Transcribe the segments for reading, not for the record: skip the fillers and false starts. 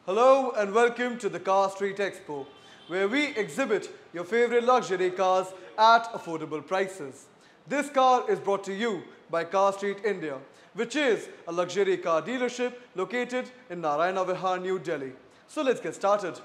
Hello and welcome to the Car Street Expo, where we exhibit your favorite luxury cars at affordable prices. This car is brought to you by Car Street India, which is a luxury car dealership located in Naraina Vihar, New Delhi. So let's get started.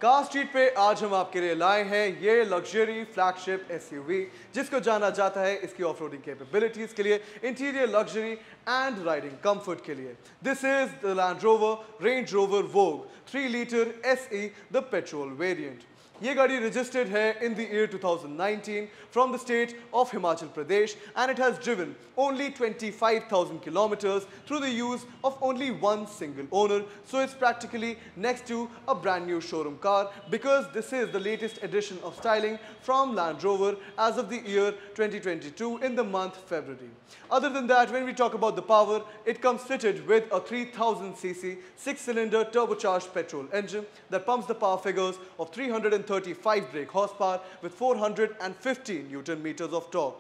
Car street पे आज हम आपके लिए लाए हैं ये luxury flagship SUV जिसको जाना जाता है इसकी ऑफ-रोडिंग कैपेबिलिटीज के लिए, interior luxury and riding comfort के लिए. This is the land rover range rover Vogue 3 litre SE the petrol variant. ये गाड़ी registered है in the year 2019 from the state of Himachal Pradesh and it has driven only 25,000 kilometers through the use of only one single owner. So it's practically next to a brand new showroom car because this is the latest edition of styling from Land Rover as of the year 2022 in the month February. Other than that, when we talk about the power, it comes fitted with a 3000cc 6-cylinder turbocharged petrol engine that pumps the power figures of 335 brake horsepower with 450 Newton meters of torque.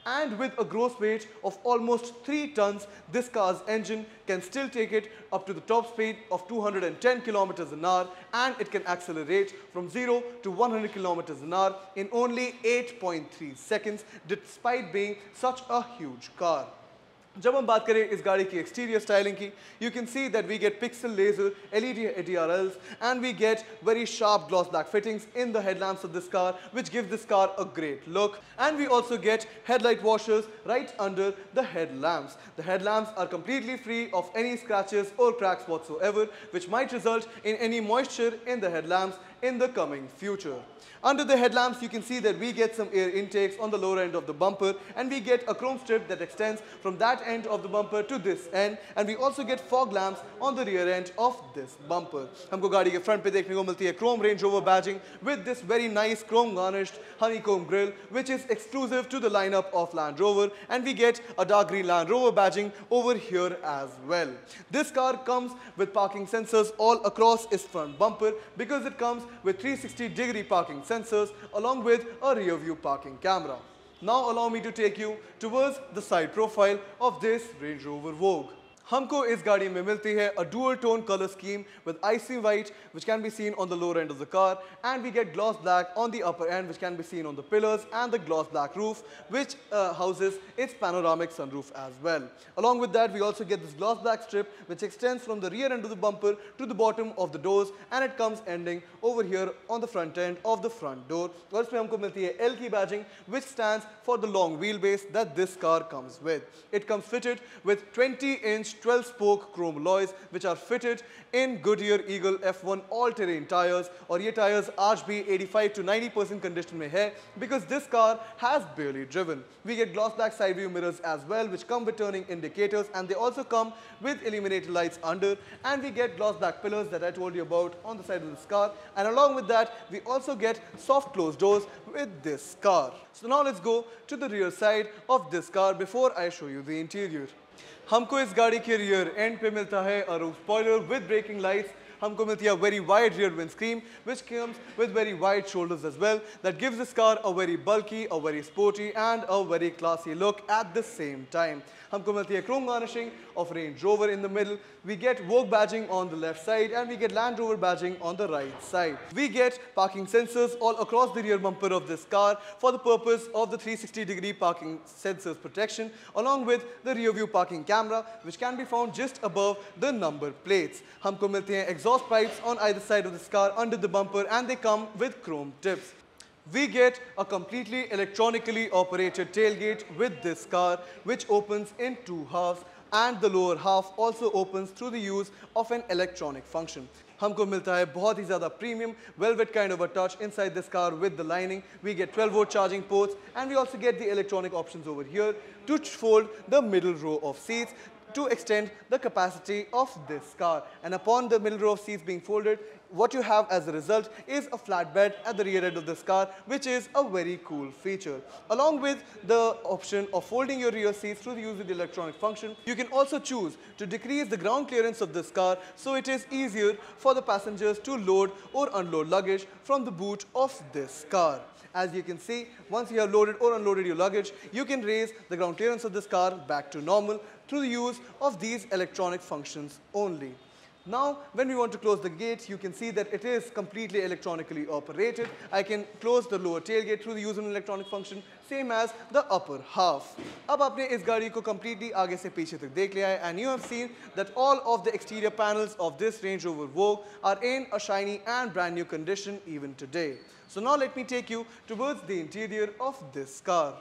And with a gross weight of almost 3 tons, this car's engine can still take it up to the top speed of 210 kilometers an hour and it can accelerate from 0 to 100 kilometers an hour in only 8.3 seconds despite being such a huge car. जब हम बात करें इस गाड़ी की exterior styling की, you can see that we get pixel laser LED ADRLs and we get very sharp gloss black fittings in the headlamps of this car, which gives this car a great look. And we also get headlight washers right under the headlamps. The headlamps are completely free of any scratches or cracks whatsoever, which might result in any moisture in the headlamps in the coming future. Under the headlamps, you can see that we get some air intakes on the lower end of the bumper and we get a chrome strip that extends from that end of the bumper to this end, and we also get fog lamps on the rear end of this bumper. हमको गाड़ी के front पे देखने को मिलती है chrome Range Rover badging with this very nice chrome garnished honeycomb grille, which is exclusive to the lineup of Land Rover, and we get a dark green Land Rover badging over here as well. This car comes with parking sensors all across its front bumper because it comes with 360-degree parking sensors along with a rear view parking camera. Now allow me to take you towards the side profile of this Range Rover Vogue. हमको इस गाड़ी में मिलती है a dual tone color scheme with icy white which can be seen on the lower end of the car, and we get gloss black on the upper end which can be seen on the pillars and the gloss black roof which houses its panoramic sunroof as well. Along with that, we also get this gloss black strip which extends from the rear end of the bumper to the bottom of the doors, and it comes ending over here on the front end of the front door. और इसमें हमको मिलती है L की badging which stands for the long wheelbase that this car comes with. It comes fitted with 20-inch 12-spoke chrome alloys which are fitted in Goodyear Eagle F1 all-terrain tires, और ये tires आज भी 85 to 90% condition में है because this car has barely driven. We get gloss black side view mirrors as well which come with turning indicators, and they also come with illuminated lights under, and we get gloss black pillars that I told you about on the side of this car, and along with that we also get soft closed doors with this car. So now let's go to the rear side of this car before I show you the interior. हमको इस गाड़ी के rear and पे मिलता है a roof spoiler with braking lights. हमको मिलती है very wide rear windscreen which comes with very wide shoulders as well, that gives this car a very bulky, a very sporty and a very classy look at the same time. हमको मिलती है chrome garnishing of Range Rover in the middle. We get Vogue badging on the left side and we get Land Rover badging on the right side. We get parking sensors all across the rear bumper of this car for the purpose of the 360-degree parking sensors protection, along with the rear view parking camera which can be found just above the number plates. हमको मिलते हैं exhaust pipes on either side of this car under the bumper, and they come with chrome tips. We get a completely electronically operated tailgate with this car which opens in 2 halves, and the lower half also opens through the use of an electronic function. हमको मिलता है बहुत ही ज़्यादा premium velvet kind of a touch inside this car with the lining. We get 12-volt charging ports, and we also get the electronic options over here to fold the middle row of seats to extend the capacity of this car. And upon the middle row of seats being folded, what you have as a result is a flatbed at the rear end of this car, which is a very cool feature. Along with the option of folding your rear seats through the use of the electronic function, you can also choose to decrease the ground clearance of this car so it is easier for the passengers to load or unload luggage from the boot of this car. As you can see, once you have loaded or unloaded your luggage, you can raise the ground clearance of this car back to normal through the use of these electronic functions only. Now, when we want to close the gate, you can see that it is completely electronically operated. I can close the lower tailgate through the use of an electronic function, same as the upper half. अब आपने इस गाड़ी को completely आगे से पीछे तक देख लिया है, and you have seen that all of the exterior panels of this Range Rover Vogue are in a shiny and brand new condition even today. So now let me take you towards the interior of this car.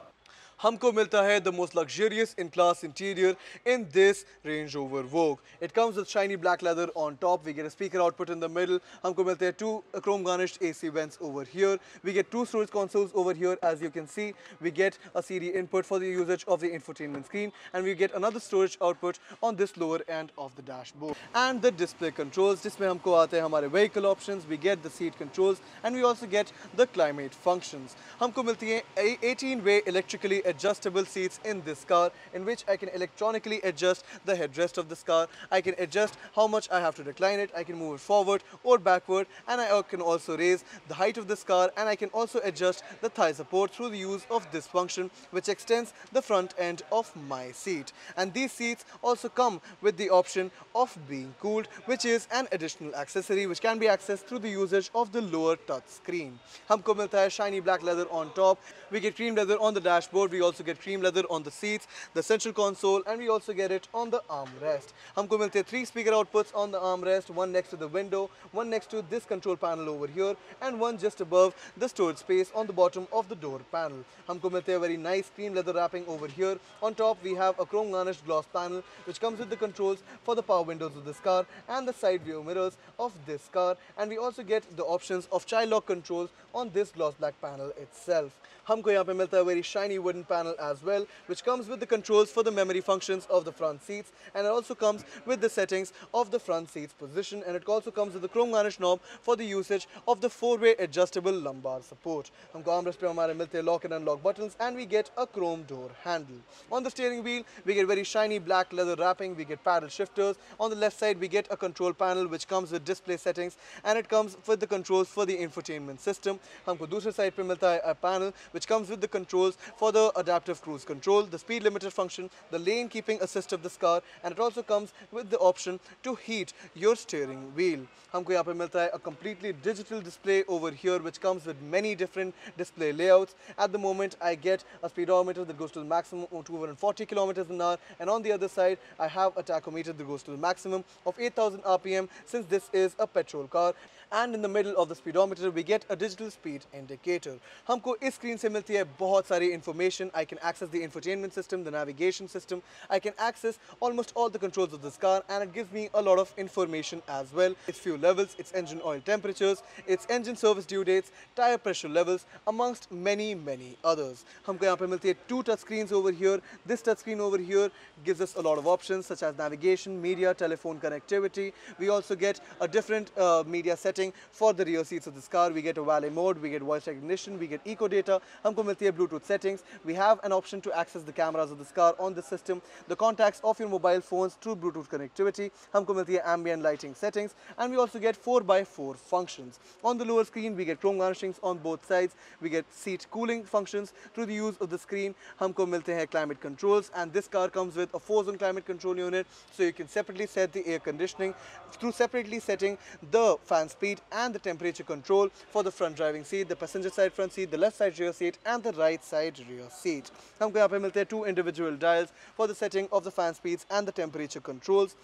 हमको मिलता है the most luxurious in class interior in this Range Rover Vogue. It comes with shiny black leather on top. We get a speaker output in the middle. हमको मिलते हैं two chrome garnished AC vents over here. We get two storage consoles over here. As you can see, we get a CD input for the usage of the infotainment screen, and we get another storage output on this lower end of the dashboard. And the display controls, जिसमें हमको आते हैं हमारे vehicle options. We get the seat controls, and we also get the climate functions. हमको मिलती हैं 18-way electrically adjustable seats in this car, in which I can electronically adjust the headrest of this car. I can adjust how much I have to recline it. I can move it forward or backward, and I can also raise the height of this car, and I can also adjust the thigh support through the use of this function, which extends the front end of my seat. And these seats also come with the option of being cooled, which is an additional accessory which can be accessed through the usage of the lower touch screen. हमको मिलता है shiny black leather on top. We get cream leather on the dashboard. We also get cream leather on the seats, the central console, and we also get it on the armrest. हमको मिलते हैं 3 speaker outputs on the armrest, one next to the window, one next to this control panel over here, and one just above the storage space on the bottom of the door panel. हमको मिलते हैं very nice cream leather wrapping over here. On top we have a chrome garnished gloss panel which comes with the controls for the power windows of this car and the side view mirrors of this car, and we also get the options of child lock controls on this gloss black panel itself. हमको यहाँ पे मिलता है very shiny wooden panel as well, which comes with the controls for the memory functions of the front seats, and it also comes with the settings of the front seats position, and it also comes with the chrome garnish knob for the usage of the 4-way adjustable lumbar support. हमको armrest पे हमारे मिलते हैं lock and unlock buttons, and we get a chrome door handle. On the steering wheel, we get very shiny black leather wrapping. We get paddle shifters. On the left side, we get a control panel which comes with display settings, and it comes with the controls for the infotainment system. हमको दूसरे side पे मिलता है a panel which comes with the controls for the adaptive cruise control, the speed limiter function, the lane keeping assist of this car, and it also comes with the option to heat your steering wheel. हमको यहाँ पे मिलता है a completely digital display over here which comes with many different display layouts. At the moment, I get a speedometer that goes to the maximum of 240 kilometers an hour, and on the other side, I have a tachometer that goes to the maximum of 8,000 RPM since this is a petrol car. And in the middle of the speedometer, we get a digital speed indicator. हमको इस screen से मिलती है बहुत सारी information. I can access the infotainment system, the navigation system. I can access almost all the controls of this car, and it gives me a lot of information as well. Its fuel levels, its engine oil temperatures, its engine service due dates, tire pressure levels, amongst many others. हमको यहाँ पे मिलती है 2 touch screens over here. This touch screen over here gives us a lot of options such as navigation, media, telephone connectivity. We also get a different media setting for the rear seats of this car. We get a valet mode, we get voice recognition, we get eco data. हमको मिलती है Bluetooth settings. We have an option to access the cameras of this car on the system, the contacts of your mobile phones through Bluetooth connectivity. हमको मिलती है ambient lighting settings, and we also get 4x4 functions. On the lower screen, we get chrome garnishings on both sides. We get seat cooling functions through the use of the screen. हमको मिलते हैं climate controls, and this car comes with a 4-zone climate control unit, so you can separately set the air conditioning through separately setting the fan speed and the temperature control for the front driving seat, the passenger side front seat, the left side rear seat, and the right side rear seat. हमको यहाँ पे मिलते हैं 2 individual dials for the setting of the fan speeds and the temperature controls.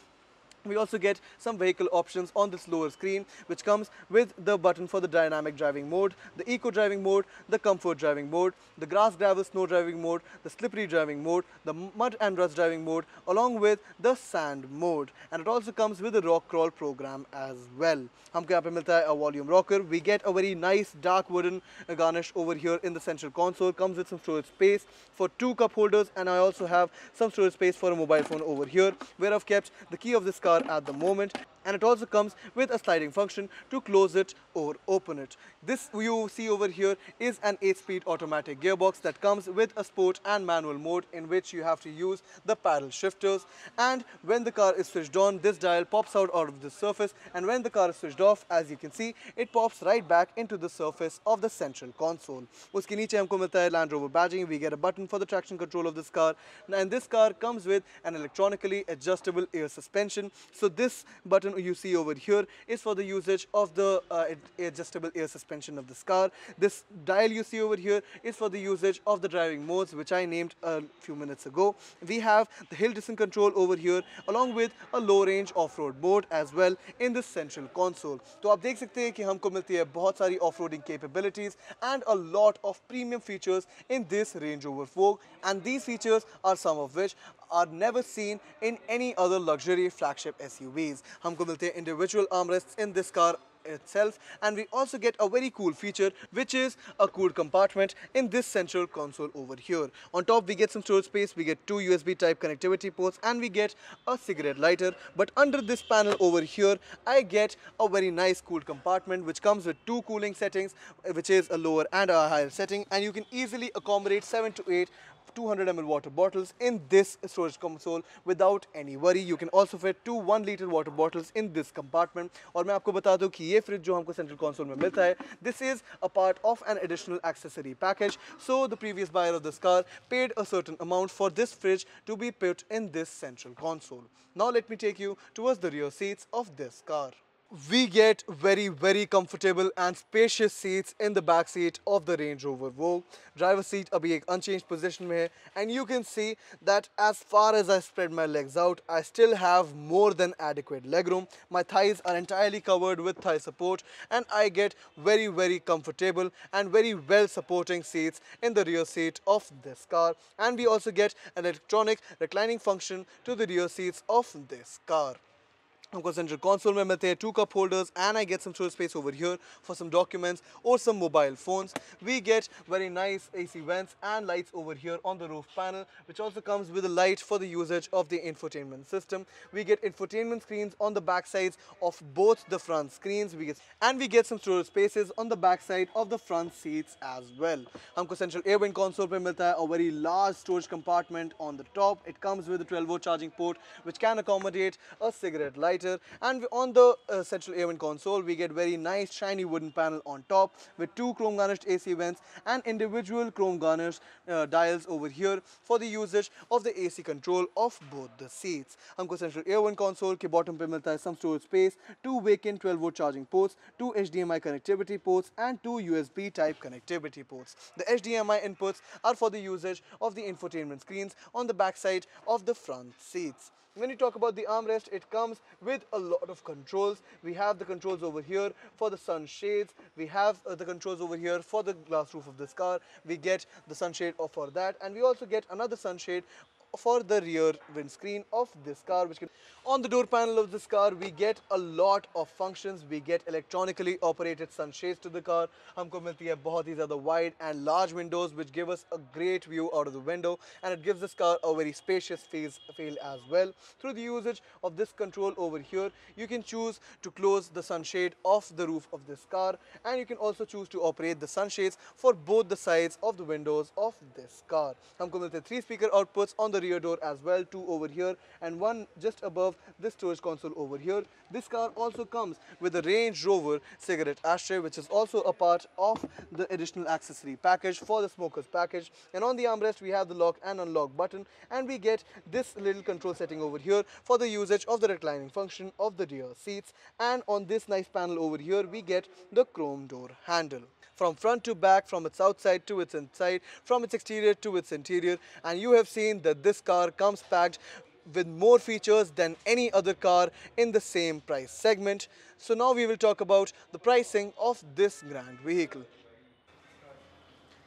We also get some vehicle options on this lower screen, which comes with the button for the dynamic driving mode, the eco driving mode, the comfort driving mode, the grass, gravel, snow driving mode, the slippery driving mode, the mud and rust driving mode, along with the sand mode. And it also comes with the rock crawl program as well. हमको यहाँ पे मिलता है a volume rocker. We get a very nice dark wooden garnish over here in the central console. Comes with some storage space for 2 cup holders, and I also have some storage space for a mobile phone over here, where I've kept the key of this car at the moment. and it also comes with a sliding function to close it or open it. This you see over here is an 8-speed automatic gearbox that comes with a sport and manual mode in which you have to use the paddle shifters, and when the car is switched on, this dial pops out of the surface, and when the car is switched off, as you can see, it pops right back into the surface of the central console. उसके नीचे हमको मिलता है Land Rover badging. We get a button for the traction control of this car, and this car comes with an electronically adjustable air suspension. So this button you see over here is for the usage of the adjustable air suspension of this car. This dial you see over here is for the usage of the driving modes, which I named a few minutes ago. We have the hill descent control over here along with a low range off-road mode as well in this central console. तो आप देख सकते हैं कि हमको मिलती है बहुत सारी off-roading capabilities and a lot of premium features in this Range Rover Vogue, and these features are some of which are never seen in any other luxury flagship SUVs. हमको मिलते हैं individual armrests in this car itself, and we also get a very cool feature, which is a cooled compartment in this central console over here. On top we get some storage space, we get 2 USB type connectivity ports, and we get a cigarette lighter. But under this panel over here I get a very nice cooled compartment which comes with 2 cooling settings, which is a lower and a higher setting, and you can easily accommodate 7 to 8 200 ml water bottles in this storage console without any worry. You can also fit 2 1-liter water bottles in this compartment. और मैं आपको बता दूं कि ये fridge जो हमको central console में मिलता है, this is a part of an additional accessory package. So the previous buyer of this car paid a certain amount for this fridge to be put in this central console. Now let me take you towards the rear seats of this car. We get very comfortable and spacious seats in the back seat of the Range Rover Vogue. Driver seat abhi ek unchanged position mein hai, and you can see that as far as I spread my legs out, I still have more than adequate legroom. My thighs are entirely covered with thigh support, and I get very comfortable and very well supporting seats in the rear seat of this car. And we also get an electronic reclining function to the rear seats of this car. हमको central console में मिलते हैं 2 cup holders, and I get some storage space over here for some documents or some mobile phones. We get very nice AC vents and lights over here on the roof panel, which also comes with a light for the usage of the infotainment system. We get infotainment screens on the back sides of both the front screens. We get some storage spaces on the back side of the front seats as well. हमको central air vent console पे मिलता है a very large storage compartment on the top. It comes with a 12-volt charging port which can accommodate a cigarette light. And on the central air vent console we get very nice shiny wooden panel on top with 2 chrome garnished AC vents and individual chrome garnished dials over here for the usage of the AC control of both the seats. हमको central air vent console के bottom पे मिलता है some storage space, 2 vacant 12-volt charging ports, 2 HDMI connectivity ports, and 2 USB type connectivity ports. The HDMI inputs are for the usage of the infotainment screens on the back side of the front seats. When you talk about the armrest, it comes with a lot of controls. We have the controls over here for the sun shades. We have the controls over here for the glass roof of this car. We get the sunshade for that, and we also get another sunshade for the rear windscreen of this car, which can on the door panel of this car we get a lot of functions. We get electronically operated sunshades to the car. हमको मिलती है बहुत ही ज़्यादा wide and large windows which give us a great view out of the window, and it gives this car a very spacious feel as well. Through the usage of this control over here, you can choose to close the sunshade of the roof of this car, and you can also choose to operate the sunshades for both the sides of the windows of this car. हमको मिलते हैं 3 speaker outputs on the rear door as well, 2 over here and 1 just above this storage console over here. This car also comes with a Range Rover cigarette ashtray, which is also a part of the additional accessory package for the smokers package. And on the armrest we have the lock and unlock button, and we get this little control setting over here for the usage of the reclining function of the rear seats. And on this nice panel over here we get the chrome door handle. From front to back, from its outside to its inside, from its exterior to its interior, and you have seen that this car comes packed with more features than any other car in the same price segment. So now we will talk about the pricing of this grand vehicle.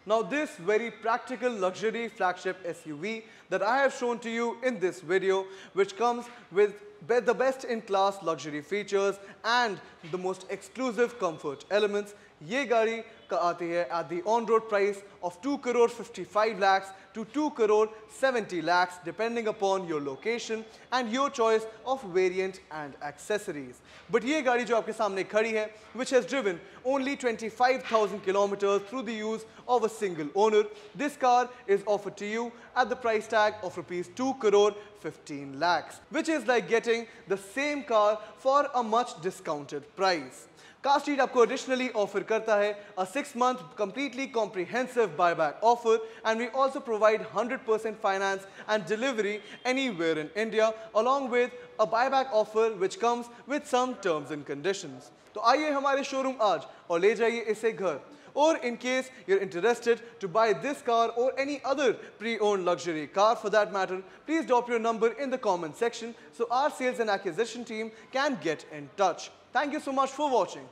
Now this very practical luxury flagship SUV that I have shown to you in this video, which comes with the best in class luxury features and the most exclusive comfort elements, ये गाड़ी का आती है at the on-road price of 2 crore 55 lakhs to 2 crore 70 lakhs depending upon your location and your choice of variant and accessories. But ये गाड़ी जो आपके सामने खड़ी है, which has driven only 25,000 kilometers through the use of a single owner, this car is offered to you at the price tag of rupees 2 crore 15 lakhs, which is like getting the same car for a much discounted price. Car Street आपको additionally offer करता है a 6-month completely comprehensive buyback offer, and we also provide 100% finance and delivery anywhere in India along with a buyback offer which comes with some terms and conditions. तो आइए हमारे showroom आज और ले जाइए इसे घर. Or in case you're interested to buy this car or any other pre-owned luxury car for that matter, please drop your number in the comment section so our sales and acquisition team can get in touch. Thank you so much for watching.